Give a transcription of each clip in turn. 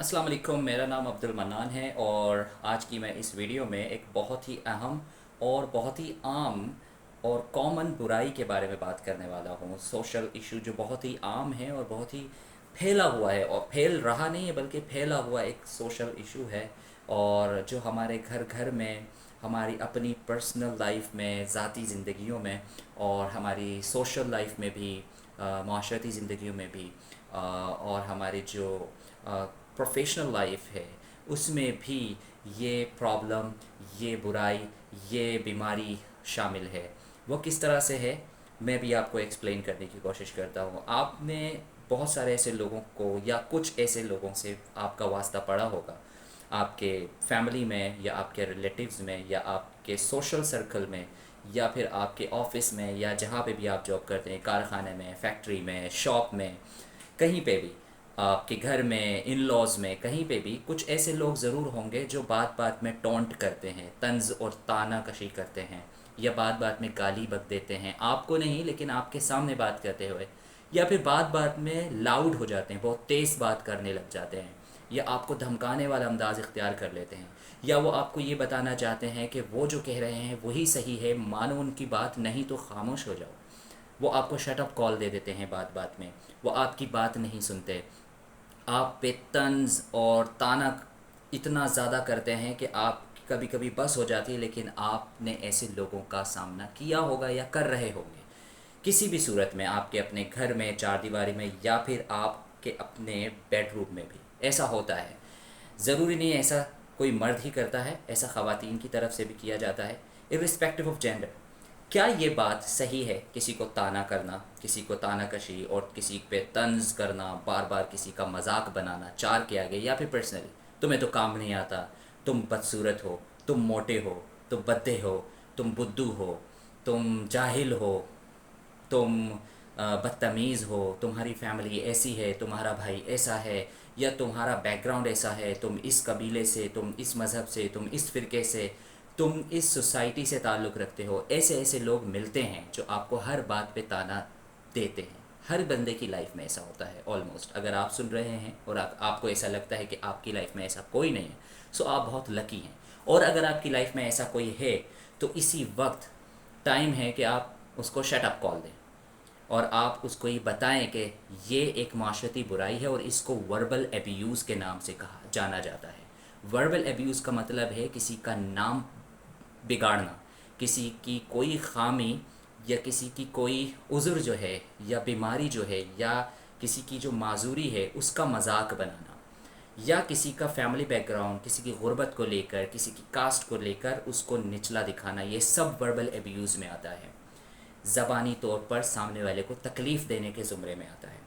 अस्सलाम वालेकुम। मेरा नाम अब्दुल मन्नान है और आज की मैं इस वीडियो में एक बहुत ही अहम और बहुत ही आम और कॉमन बुराई के बारे में बात करने वाला हूँ। सोशल इशू जो बहुत ही आम है और बहुत ही फैला हुआ है, और फैल रहा नहीं है बल्कि फैला हुआ एक सोशल इशू है, और जो हमारे घर घर में, हमारी अपनी पर्सनल लाइफ में, ज़ाती ज़िंदगियों में और हमारी सोशल लाइफ में भी, माशरती ज़िंदगियों में भी, और हमारी जो प्रोफेशनल लाइफ है उसमें भी ये प्रॉब्लम, ये बुराई, ये बीमारी शामिल है। वो किस तरह से है मैं भी आपको एक्सप्लेन करने की कोशिश करता हूँ। आपने बहुत सारे ऐसे लोगों को या कुछ ऐसे लोगों से आपका वास्ता पड़ा होगा, आपके फैमिली में या आपके रिलेटिव्स में या आपके सोशल सर्कल में या फिर आपके ऑफिस में या जहाँ पे भी आप जॉब करते हैं, कारखाने में, फैक्ट्री में, शॉप में, कहीं पे भी, आपके घर में, इन लॉज में, कहीं पे भी कुछ ऐसे लोग ज़रूर होंगे जो बात बात में टोंट करते हैं, तंज और ताना कशी करते हैं, या बात बात में गाली बक देते हैं, आपको नहीं लेकिन आपके सामने बात करते हुए, या फिर बात बात में लाउड हो जाते हैं, बहुत तेज़ बात करने लग जाते हैं, या आपको धमकाने वाला अंदाज़ इख्तियार कर लेते हैं, या वो आपको ये बताना चाहते हैं कि वो जो कह रहे हैं वही सही है, मानो उनकी बात, नहीं तो खामोश हो जाओ। वो आपको शट अप कॉल दे देते हैं बात बात में, वो आपकी बात नहीं सुनते, आप पे तंज और ताना इतना ज़्यादा करते हैं कि आप कभी कभी बस हो जाती है। लेकिन आपने ऐसे लोगों का सामना किया होगा या कर रहे होंगे किसी भी सूरत में, आपके अपने घर में, चार दीवारी में, या फिर आपके अपने बेडरूम में भी ऐसा होता है। ज़रूरी नहीं है ऐसा कोई मर्द ही करता है, ऐसा ख़वातीन की तरफ से भी किया जाता है, इर्रिस्पेक्टिव ऑफ जेंडर। क्या ये बात सही है किसी को ताना करना, किसी को ताना कशी और किसी पे तंज करना, बार बार किसी का मजाक बनाना चार के आगे या फिर पर्सनली, तुम्हें तो काम नहीं आता, तुम बदसूरत हो, तुम मोटे हो, तुम बद्दे हो, तुम बुद्धू हो, तुम जाहिल हो, तुम बदतमीज़ हो, तुम्हारी फैमिली ऐसी है, तुम्हारा भाई ऐसा है, या तुम्हारा बैकग्राउंड ऐसा है, तुम इस कबीले से, तुम इस मज़हब से, तुम इस फ़िरके से, तुम इस सोसाइटी से ताल्लुक़ रखते हो। ऐसे ऐसे लोग मिलते हैं जो आपको हर बात पे ताना देते हैं। हर बंदे की लाइफ में ऐसा होता है ऑलमोस्ट। अगर आप सुन रहे हैं और आपको ऐसा लगता है कि आपकी लाइफ में ऐसा कोई नहीं है, सो आप बहुत लकी हैं। और अगर आपकी लाइफ में ऐसा कोई है तो इसी वक्त टाइम है कि आप उसको शट अप कॉल दें और आप उसको ये बताएं कि ये एक माशरती बुराई है और इसको वर्बल एब्यूज़ के नाम से कहा जाना जाता है। वर्बल एब्यूज़ का मतलब है किसी का नाम बिगाड़ना, किसी की कोई ख़ामी या किसी की कोई उज़्र जो है या बीमारी जो है या किसी की जो माजूरी है उसका मजाक बनाना, या किसी का फैमिली बैकग्राउंड, किसी की गुर्बत को लेकर, किसी की कास्ट को लेकर उसको निचला दिखाना, ये सब वर्बल एब्यूज़ में आता है। ज़बानी तौर पर सामने वाले को तकलीफ़ देने के ज़ुमरे में आता है।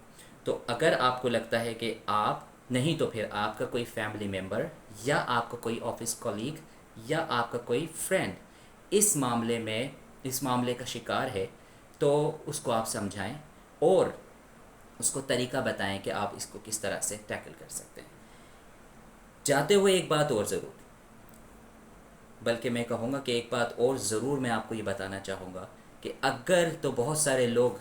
तो अगर आपको लगता है कि आप नहीं तो फिर आपका कोई फैमिली मेम्बर या आपका कोई ऑफिस कॉलीग या आपका कोई फ्रेंड इस मामले में, इस मामले का शिकार है, तो उसको आप समझाएं और उसको तरीका बताएं कि आप इसको किस तरह से टैकल कर सकते हैं। जाते हुए एक बात और ज़रूर, बल्कि मैं कहूँगा कि एक बात और ज़रूर मैं आपको ये बताना चाहूँगा कि अगर तो बहुत सारे लोग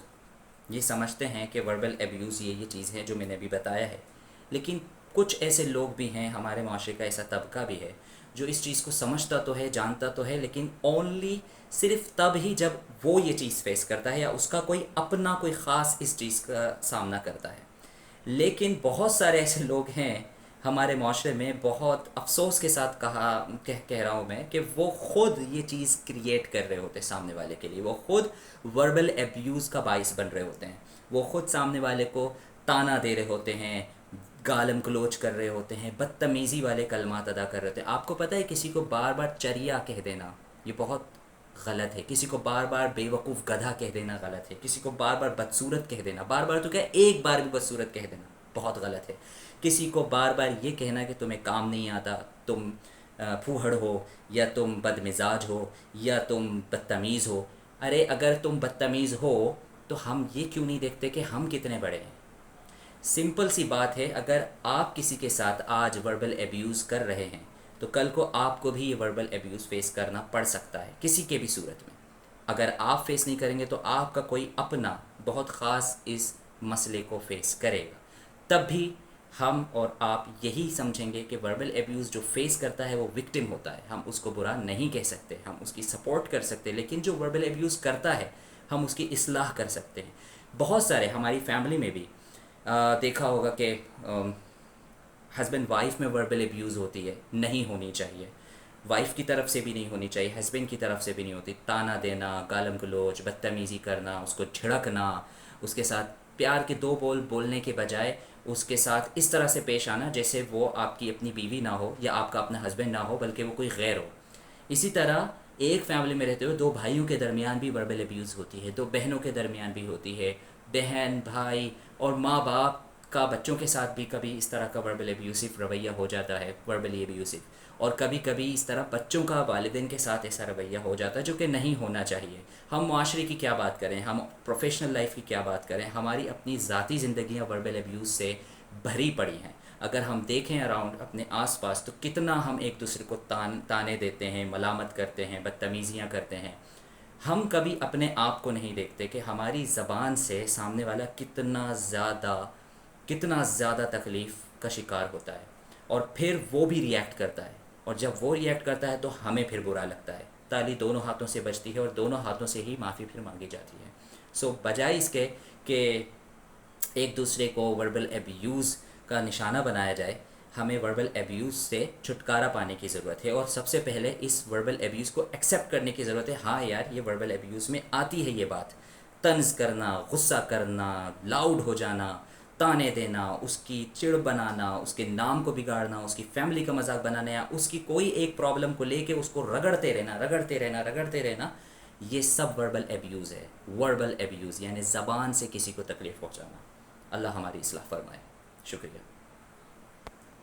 ये समझते हैं कि वर्बल एब्यूज़ ये चीज़ है जो मैंने अभी बताया है, लेकिन कुछ ऐसे लोग भी हैं, हमारे माशरे का ऐसा तबका भी है जो इस चीज़ को समझता तो है, जानता तो है, लेकिन ओनली सिर्फ तब ही जब वो ये चीज़ फेस करता है या उसका कोई अपना कोई ख़ास इस चीज़ का सामना करता है। लेकिन बहुत सारे ऐसे लोग हैं हमारे माशरे में, बहुत अफसोस के साथ कह रहा हूँ मैं, कि वो ख़ुद ये चीज़ क्रिएट कर रहे होते हैं सामने वाले के लिए, वो ख़ुद वर्बल एब्यूज़ का बाइस बन रहे होते हैं, वो ख़ुद सामने वाले को ताना दे रहे होते हैं, गालम गलोच कर रहे होते हैं, बदतमीज़ी वाले कलमात अदा कर रहे होते हैं। आपको पता है किसी को बार बार चरिया कह देना ये बहुत गलत है, किसी को बार बार बेवकूफ़ गधा कह देना गलत है, किसी को बार बार बदसूरत कह देना, बार बार तो क्या, एक बार भी बदसूरत कह देना बहुत गलत है। किसी को बार बार ये कहना कि तुम्हें काम नहीं आता, तुम फूहड़ हो, या तुम बदमिजाज हो, या तुम बदतमीज़ हो। अरे अगर तुम बदतमीज़ हो तो हम ये क्यों नहीं देखते कि हम कितने बड़े हैं। सिंपल सी बात है, अगर आप किसी के साथ आज वर्बल एब्यूज़ कर रहे हैं तो कल को आपको भी ये वर्बल एब्यूज़ फेस करना पड़ सकता है किसी के भी सूरत में। अगर आप फेस नहीं करेंगे तो आपका कोई अपना बहुत ख़ास इस मसले को फेस करेगा। तब भी ہم اور آپ یہی سمجھیں گے کہ وربل ایبیوز جو فیس کرتا ہے وہ وکٹم ہوتا ہے. ہم اس کو برا نہیں کہہ سکتے, ہم اس کی سپورٹ کر سکتے, لیکن جو وربل ایبیوز کرتا ہے ہم اس کی اصلاح کر سکتے ہیں. بہت سارے ہماری فیملی میں بھی دیکھا ہوگا کہ ہسبینڈ وائف میں وربل ایبیوز ہوتی ہے, نہیں ہونی چاہیے. وائف کی طرف سے بھی نہیں ہونی چاہیے, ہسبینڈ کی طرف سے بھی نہیں ہوتی. تانا دینا, گالم گلوچ, بدتمیزی کرنا, اس کو جھڑکنا, اس کے ساتھ پیار کے دو بول بولنے کے بجائے اس کے ساتھ اس طرح سے پیش آنا جیسے وہ آپ کی اپنی بیوی نہ ہو یا آپ کا اپنا ہسبینڈ نہ ہو بلکہ وہ کوئی غیر ہو. اسی طرح ایک فیملی میں رہتے ہوئے دو بھائیوں کے درمیان بھی وربل ایبیوز ہوتی ہے, دو بہنوں کے درمیان بھی ہوتی ہے, بہن بھائی اور ماں باپ کا بچوں کے ساتھ بھی کبھی اس طرح کا وربل ایبیوسو رویہ ہو جاتا ہے, وربلی ایبیوسو. اور کبھی کبھی اس طرح بچوں کا والدین کے ساتھ ایسا رویہ ہو جاتا ہے جو کہ نہیں ہونا چاہیے. ہم معاشرے کی کیا بات کریں, ہم پروفیشنل لائف کی کیا بات کریں, ہماری اپنی ذاتی زندگیاں وربل ایبیوز سے بھری پڑی ہیں. اگر ہم دیکھیں اراؤنڈ اپنے آس پاس تو کتنا ہم ایک دوسرے کو تانے دیتے ہیں, ملامت کرتے ہیں, بدتمیزیاں کرتے ہیں. ہم کبھی اپنے آپ کو نہیں دیکھتے کہ ہماری زبان سے سامنے والا کتنا زیادہ تکلیف کا شکار ہوتا ہے, اور پھر وہ بھی ریئیکٹ کرتا ہے, اور جب وہ ریئیکٹ کرتا ہے تو ہمیں پھر برا لگتا ہے. تالی دونوں ہاتھوں سے بجتی ہے اور دونوں ہاتھوں سے ہی معافی پھر مانگی جاتی ہے. بجائے اس کے کہ ایک دوسرے کو وربل ایبیوز کا نشانہ بنایا جائے, ہمیں وربل ایبیوز سے چھٹکارا پانے کی ضرورت ہے, اور سب سے پہلے اس وربل ایبیوز کو ایکسیپٹ کرنے کی ضرورت ہے. ہاں یار, یہ وربل ایبیوز میں آتی ہے یہ بات, طنز کرنا, غصہ کرنا, لاؤڈ ہو جانا, تانے دینا, اس کی چڑ بنانا, اس کے نام کو بگاڑنا, اس کی فیملی کا مذاق بنانا, یا اس کی کوئی ایک پرابلم کو لے کے اس کو رگڑتے رہنا, یہ سب وربل ایبیوز ہے. وربل ایبیوز یعنی زبان سے کسی کو تکلیف پہنچانا. اللہ ہماری اصلاح فرمائے. شکریہ.